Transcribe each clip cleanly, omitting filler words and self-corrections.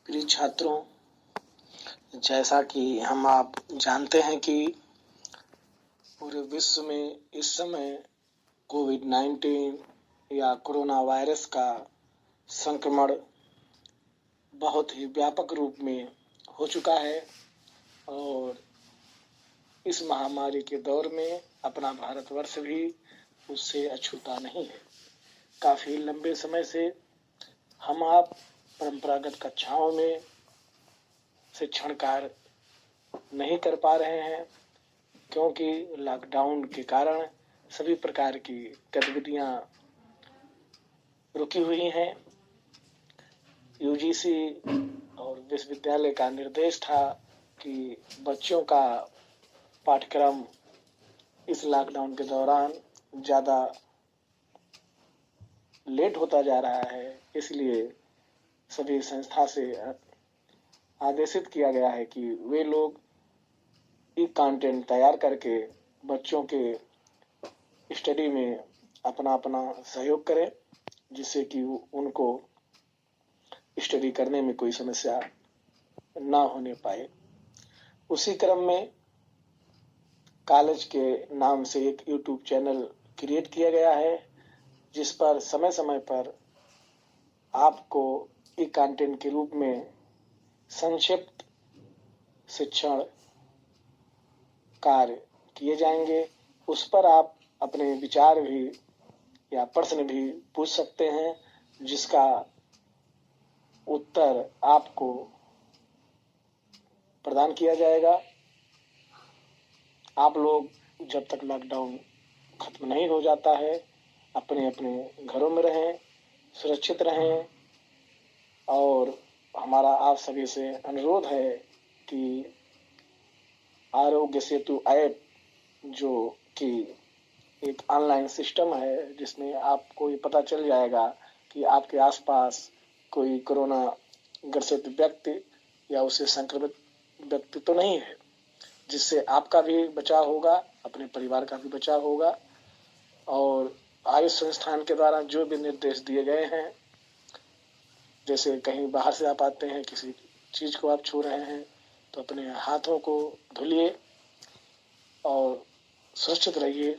प्रिय छात्रों, जैसा कि हम आप जानते हैं कि पूरे विश्व में इस समय कोविड-19 या कोरोना वायरस का संक्रमण बहुत ही व्यापक रूप में हो चुका है और इस महामारी के दौर में अपना भारतवर्ष भी उससे अछूता नहीं है। काफी लंबे समय से हम आप परंपरागत कक्षाओं में शिक्षण कार्य नहीं कर पा रहे हैं, क्योंकि लॉकडाउन के कारण सभी प्रकार की गतिविधियां रुकी हुई हैं। यूजीसी और विश्वविद्यालय का निर्देश था कि बच्चों का पाठ्यक्रम इस लॉकडाउन के दौरान ज़्यादा लेट होता जा रहा है, इसलिए सभी संस्था से आदेशित किया गया है कि वे लोग ई कंटेंट तैयार करके बच्चों के स्टडी में अपना सहयोग करें, जिससे कि उनको स्टडी करने में कोई समस्या ना होने पाए। उसी क्रम में कॉलेज के नाम से एक यूट्यूब चैनल क्रिएट किया गया है, जिस पर समय समय पर आपको ई कंटेंट के रूप में संक्षिप्त शिक्षण कार्य किए जाएंगे। उस पर आप अपने विचार भी या प्रश्न भी पूछ सकते हैं, जिसका उत्तर आपको प्रदान किया जाएगा। आप लोग जब तक लॉकडाउन खत्म नहीं हो जाता है अपने अपने घरों में रहें, सुरक्षित रहें और हमारा आप सभी से अनुरोध है कि आरोग्य सेतु ऐप, जो कि एक ऑनलाइन सिस्टम है जिसमें आपको ये पता चल जाएगा कि आपके आसपास कोई कोरोना ग्रसित व्यक्ति या उससे संक्रमित व्यक्ति तो नहीं है, जिससे आपका भी बचाव होगा, अपने परिवार का भी बचाव होगा। और आयुष संस्थान के द्वारा जो भी निर्देश दिए गए हैं, जैसे कहीं बाहर से आप आते हैं, किसी चीज को आप छू रहे हैं तो अपने हाथों को धुलिए और सुरक्षित रहिए।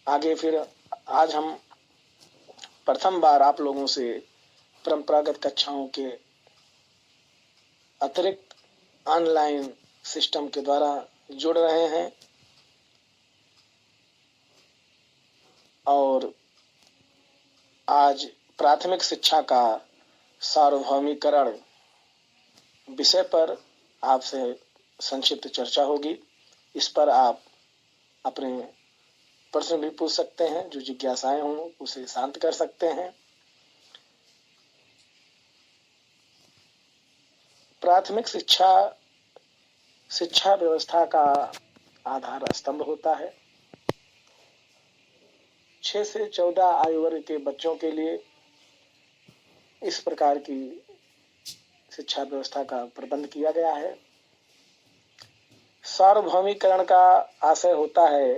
आगे फिर आज हम प्रथम बार आप लोगों से परंपरागत कक्षाओं के अतिरिक्त ऑनलाइन सिस्टम के द्वारा जुड़ रहे हैं और आज प्राथमिक शिक्षा का सार्वभौमिकरण विषय पर आपसे संक्षिप्त चर्चा होगी। इस पर आप अपने प्रश्न भी पूछ सकते हैं, जो जिज्ञासाएं हों उसे शांत कर सकते हैं। प्राथमिक शिक्षा व्यवस्था का आधार स्तंभ होता है। 6 से 14 आयु वर्ग के बच्चों के लिए इस प्रकार की शिक्षा व्यवस्था का प्रबंध किया गया है। सार्वभौमिकरण का आशय होता है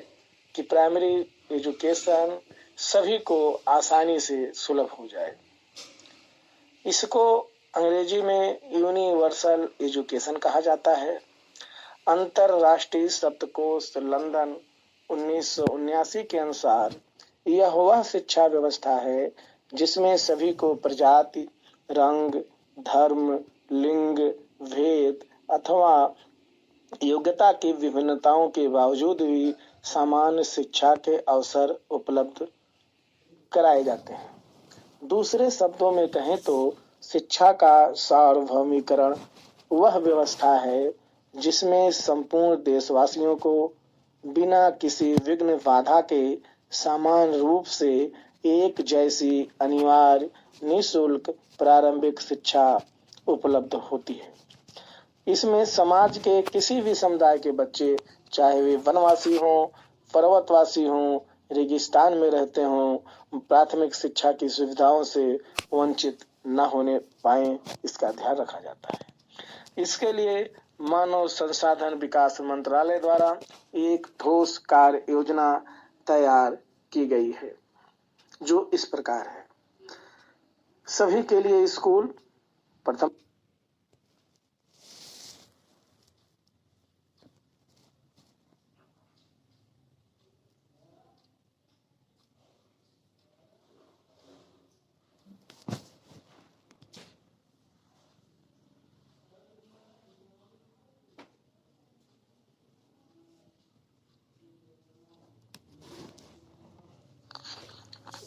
कि प्राइमरी एजुकेशन सभी को आसानी से सुलभ हो जाए। इसको अंग्रेजी में यूनिवर्सल एजुकेशन कहा जाता है। अंतरराष्ट्रीय शब्दकोश लंदन 1979 के अनुसार यह वह शिक्षा व्यवस्था है जिसमें सभी को प्रजाति, रंग, धर्म, लिंग, भेद अथवा योग्यता की विभिन्नताओं के बावजूद भी समान शिक्षा के अवसर उपलब्ध कराए जाते हैं। दूसरे शब्दों में कहें तो शिक्षा का सार्वभौमिकरण वह व्यवस्था है जिसमें संपूर्ण देशवासियों को बिना किसी विघ्न बाधा के समान रूप से एक जैसी अनिवार्य निःशुल्क प्रारंभिक शिक्षा उपलब्ध होती है। इसमें समाज के किसी भी समुदाय के बच्चे, चाहे वे वनवासी हों, पर्वतवासी हों, रेगिस्तान में रहते हों, प्राथमिक शिक्षा की सुविधाओं से वंचित न होने पाएं, इसका ध्यान रखा जाता है। इसके लिए मानव संसाधन विकास मंत्रालय द्वारा एक ठोस कार्य योजना तैयार की गई है, जो इस प्रकार है। सभी के लिए स्कूल प्रथम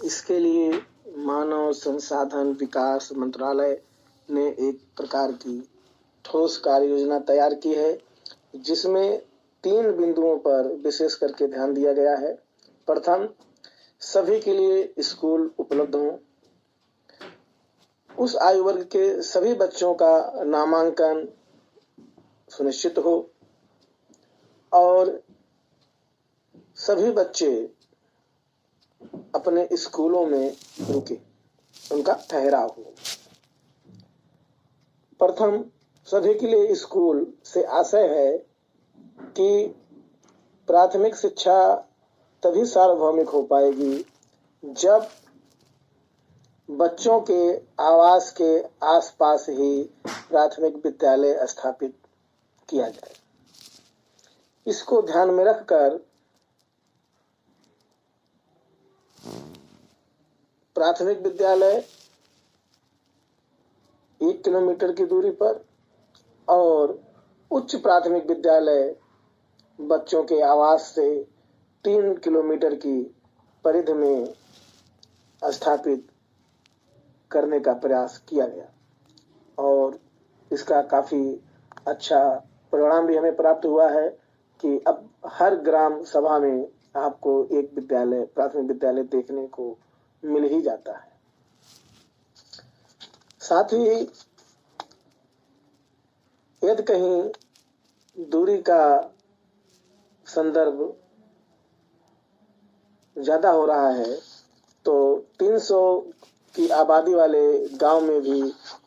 इसके लिए मानव संसाधन विकास मंत्रालय ने एक प्रकार की ठोस कार्य योजना तैयार की है, जिसमें 3 बिंदुओं पर विशेष करके ध्यान दिया गया है। प्रथम, सभी के लिए स्कूल उपलब्ध हों। उस आयु वर्ग के सभी बच्चों का नामांकन सुनिश्चित हो और सभी बच्चे अपने स्कूलों में रुके, उनका ठहराव हो। प्रथम, सभी के लिए स्कूल से आशय है कि प्राथमिक शिक्षा तभी सार्वभौमिक हो पाएगी जब बच्चों के आवास के आसपास ही प्राथमिक विद्यालय स्थापित किया जाए। इसको ध्यान में रखकर प्राथमिक विद्यालय 1 किलोमीटर की दूरी पर और उच्च प्राथमिक विद्यालय बच्चों के आवास से 3 किलोमीटर की परिधि में स्थापित करने का प्रयास किया गया और इसका काफी अच्छा परिणाम भी हमें प्राप्त हुआ है कि अब हर ग्राम सभा में आपको एक विद्यालय, प्राथमिक विद्यालय देखने को मिल ही जाता है। साथ ही यदि कहीं दूरी का संदर्भ ज्यादा हो रहा है तो 300 की आबादी वाले गांव में भी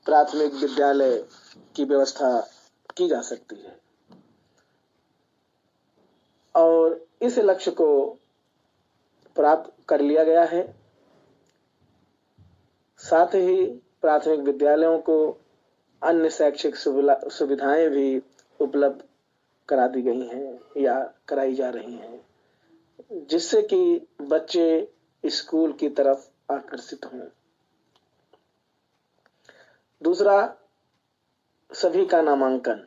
प्राथमिक विद्यालय की व्यवस्था की जा सकती है और इस लक्ष्य को प्राप्त कर लिया गया है। साथ ही प्राथमिक विद्यालयों को अन्य शैक्षिक सुविधाएं भी उपलब्ध करा दी गई हैं या कराई जा रही हैं, जिससे कि बच्चे स्कूल की तरफ आकर्षित हों। दूसरा, सभी का नामांकन।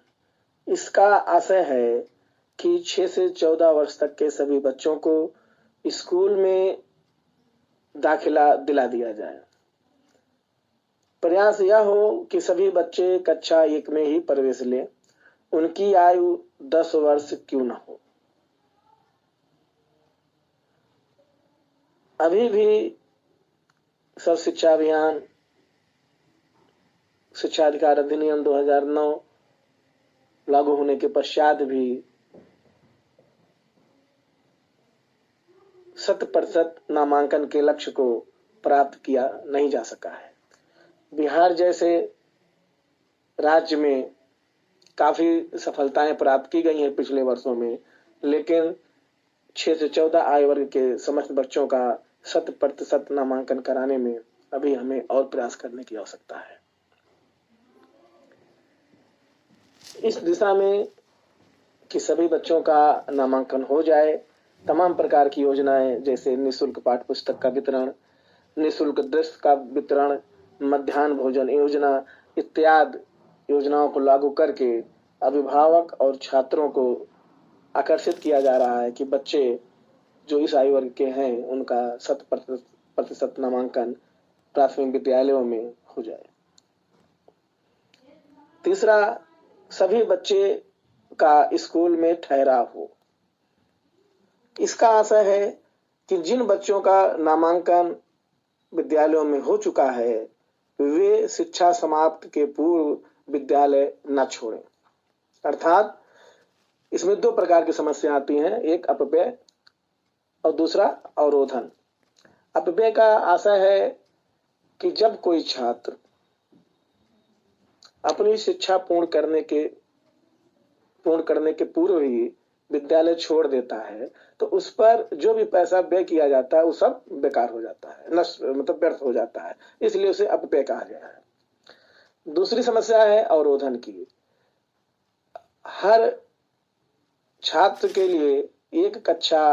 इसका आशय है कि 6 से 14 वर्ष तक के सभी बच्चों को स्कूल में दाखिला दिला दिया जाए। प्रयास यह हो कि सभी बच्चे कक्षा 1 में ही प्रवेश लें, उनकी आयु 10 वर्ष क्यों न हो। अभी भी सर्व शिक्षा अभियान, शिक्षा अधिकार अधिनियम 2009 लागू होने के पश्चात भी 100% नामांकन के लक्ष्य को प्राप्त किया नहीं जा सका है। बिहार जैसे राज्य में काफी सफलताएं प्राप्त की गई हैं पिछले वर्षों में, लेकिन 6 से 14 आयु वर्ग के समस्त बच्चों का 100% नामांकन कराने में अभी हमें और प्रयास करने की आवश्यकता है। इस दिशा में कि सभी बच्चों का नामांकन हो जाए, तमाम प्रकार की योजनाएं जैसे निःशुल्क पाठ्य पुस्तक का वितरण, निःशुल्क ड्रेस का वितरण, मध्याह्न भोजन योजना इत्यादि योजनाओं को लागू करके अभिभावक और छात्रों को आकर्षित किया जा रहा है कि बच्चे जो इस आयु वर्ग के हैं उनका 100% नामांकन प्राथमिक विद्यालयों में हो जाए। तीसरा, सभी बच्चे का स्कूल में ठहराव हो। इसका आशय है कि जिन बच्चों का नामांकन विद्यालयों में हो चुका है वे शिक्षा समाप्त के पूर्व विद्यालय न छोड़ें। अर्थात इसमें 2 प्रकार की समस्या आती हैं, एक अपव्यय और दूसरा अवरोधन। अपव्यय का आशय है कि जब कोई छात्र अपनी शिक्षा पूर्ण करने के पूर्व ही विद्यालय छोड़ देता है तो उस पर जो भी पैसा व्यय किया जाता है वो सब बेकार हो जाता है, मतलब व्यर्थ हो जाता है, इसलिए उसे अपव्यय कहा गया है। दूसरी समस्या है अवरोधन की। हर छात्र के लिए एक कक्षा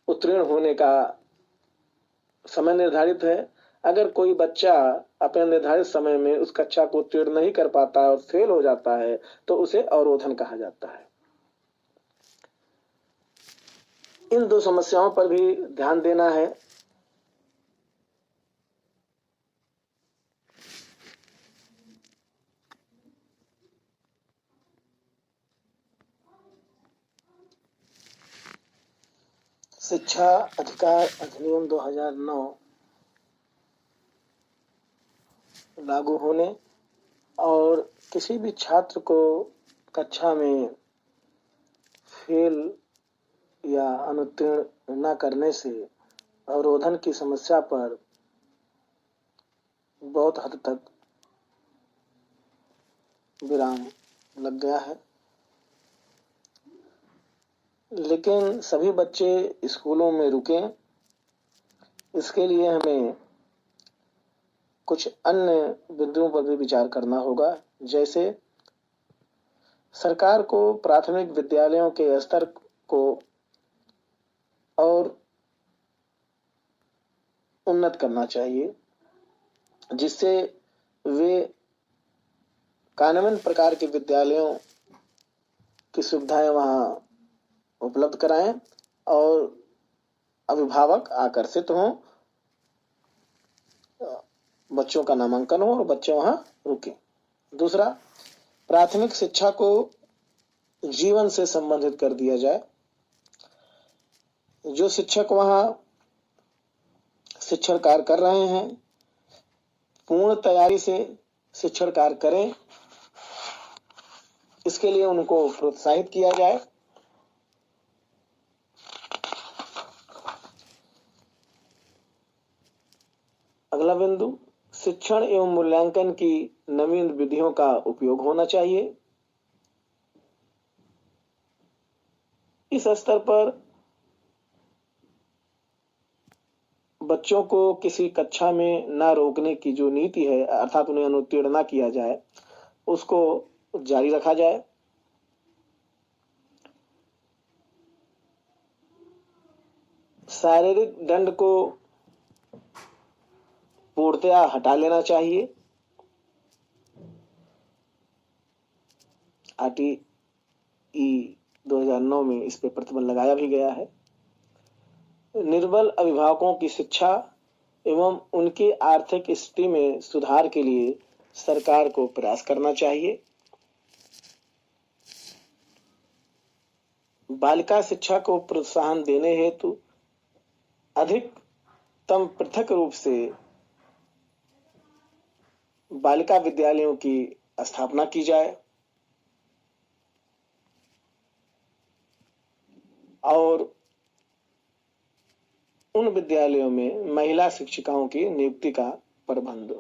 उत्तीर्ण होने का समय निर्धारित है। अगर कोई बच्चा अपने निर्धारित समय में उस कक्षा को उत्तीर्ण नहीं कर पाता और फेल हो जाता है तो उसे अवरोधन कहा जाता है। इन 2 समस्याओं पर भी ध्यान देना है शिक्षा अधिकार अधिनियम 2009 लागू होने और किसी भी छात्र को कक्षा में फेल या अनुत्तीर्ण न करने से अवरोधन की समस्या पर बहुत हद तक विराम लग गया है। लेकिन सभी बच्चे स्कूलों में रुकें, इसके लिए हमें कुछ अन्य बिंदुओं पर भी विचार करना होगा। जैसे सरकार को प्राथमिक विद्यालयों के स्तर को और उन्नत करना चाहिए, जिससे वे कानूनन प्रकार के विद्यालयों की सुविधाएं वहां उपलब्ध कराएं और अभिभावक आकर्षित हों, बच्चों का नामांकन हो और बच्चे वहां रुकें। दूसरा, प्राथमिक शिक्षा को जीवन से संबंधित कर दिया जाए। जो शिक्षक वहां शिक्षण कार्य कर रहे हैं, पूर्ण तैयारी से शिक्षण कार्य करें, इसके लिए उनको प्रोत्साहित किया जाए। अगला बिंदु, शिक्षण एवं मूल्यांकन की नवीन विधियों का उपयोग होना चाहिए। इस स्तर पर बच्चों को किसी कक्षा में न रोकने की जो नीति है, अर्थात उन्हें अनुत्तीर्ण न किया जाए, उसको जारी रखा जाए। शारीरिक दंड को पूर्णतया हटा लेना चाहिए। आरटीई 2009 में इस पर प्रतिबंध लगाया भी गया है। निर्बल अभिभावकों की शिक्षा एवं उनकी आर्थिक स्थिति में सुधार के लिए सरकार को प्रयास करना चाहिए। बालिका शिक्षा को प्रोत्साहन देने हेतु अधिकतम पृथक रूप से बालिका विद्यालयों की स्थापना की जाए और उन विद्यालयों में महिला शिक्षिकाओं की नियुक्ति का प्रबंध